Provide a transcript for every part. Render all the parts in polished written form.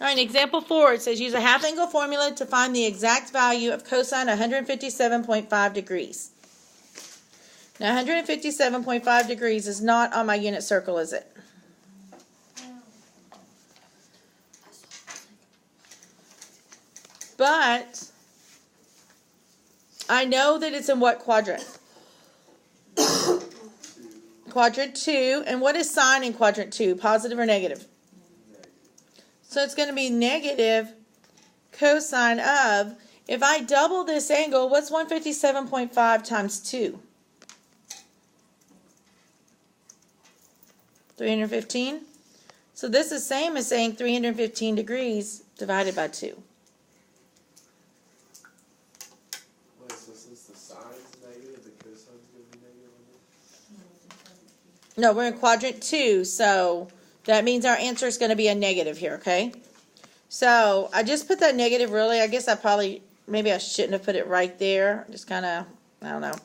All right, example 4, it says use a half angle formula to find the exact value of cosine 157.5 degrees. Now 157.5 degrees is not on my unit circle, is it? But I know that it's in what quadrant? Quadrant 2. And what is sine in quadrant 2? Positive or negative? So it's going to be negative cosine of, if I double this angle, what's 157.5 times 2? 315. So this is same as saying 315 degrees divided by 2. Wait, so since the sine's negative, the cosine's going to be negative on No, we're in quadrant 2, so that means our answer is going to be a negative here, okay? So I just put that negative, really. I guess maybe I shouldn't have put it right there. Just kind of, I don't know.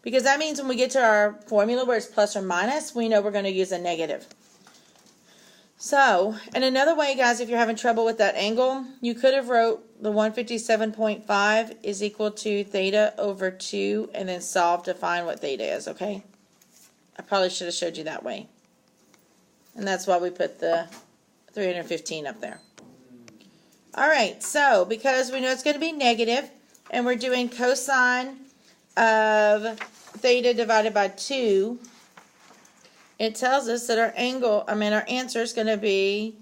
Because that means when we get to our formula where it's plus or minus, we know we're going to use a negative. So, and another way, guys, if you're having trouble with that angle, you could have wrote the 157.5 is equal to theta over 2 and then solve to find what theta is, okay? I probably should have showed you that way. And that's why we put the 315 up there. All right, so because we know it's going to be negative, and we're doing cosine of theta divided by 2, it tells us that our answer is going to be,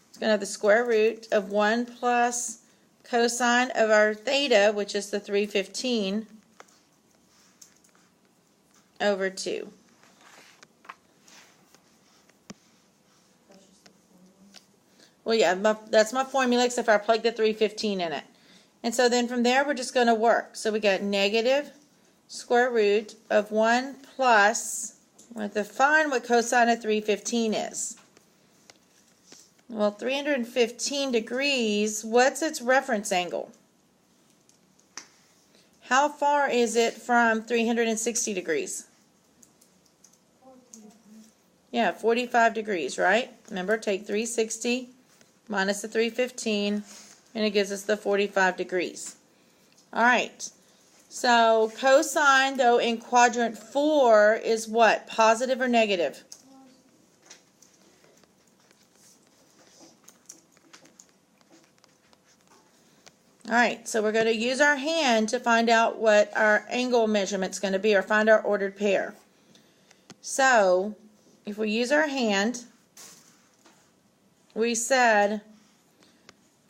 it's going to have the square root of 1 plus cosine of our theta, which is the 315, over 2. Well, yeah, that's my formula, except for I plugged the 315 in it. And so then from there, we're just going to work. So we got negative square root of 1 plus, we have to find what cosine of 315 is. Well, 315 degrees, what's its reference angle? How far is it from 360 degrees? Yeah, 45 degrees, right? Remember, take 360 minus the 315, and it gives us the 45 degrees. All right. So cosine, though, in quadrant 4 is what? Positive or negative? All right, so we're going to use our hand to find out what our angle measurement's going to be, or find our ordered pair. So if we use our hand, we said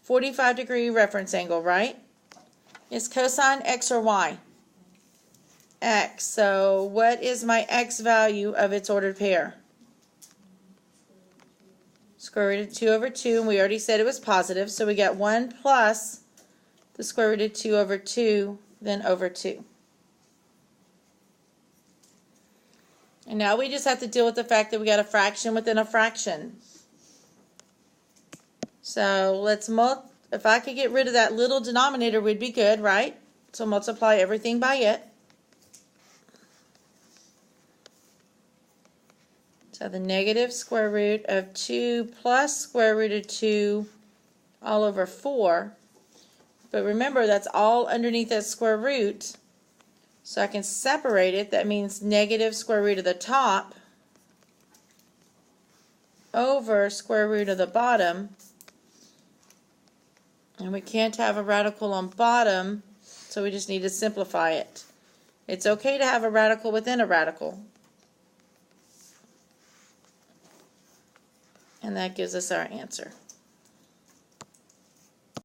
45 degree reference angle, right? Is cosine x or y? X. So what is my x value of its ordered pair? Square root of 2 over 2, and we already said it was positive, so we got 1 plus the square root of 2 over 2, then over 2. And now we just have to deal with the fact that we got a fraction within a fraction. So let's if I could get rid of that little denominator, would be good, right? So multiply everything by it. So the negative square root of 2 plus square root of 2 all over 4. But remember, that's all underneath that square root. So I can separate it. That means negative square root of the top over square root of the bottom. And we can't have a radical on bottom, so we just need to simplify it. It's okay to have a radical within a radical. And that gives us our answer.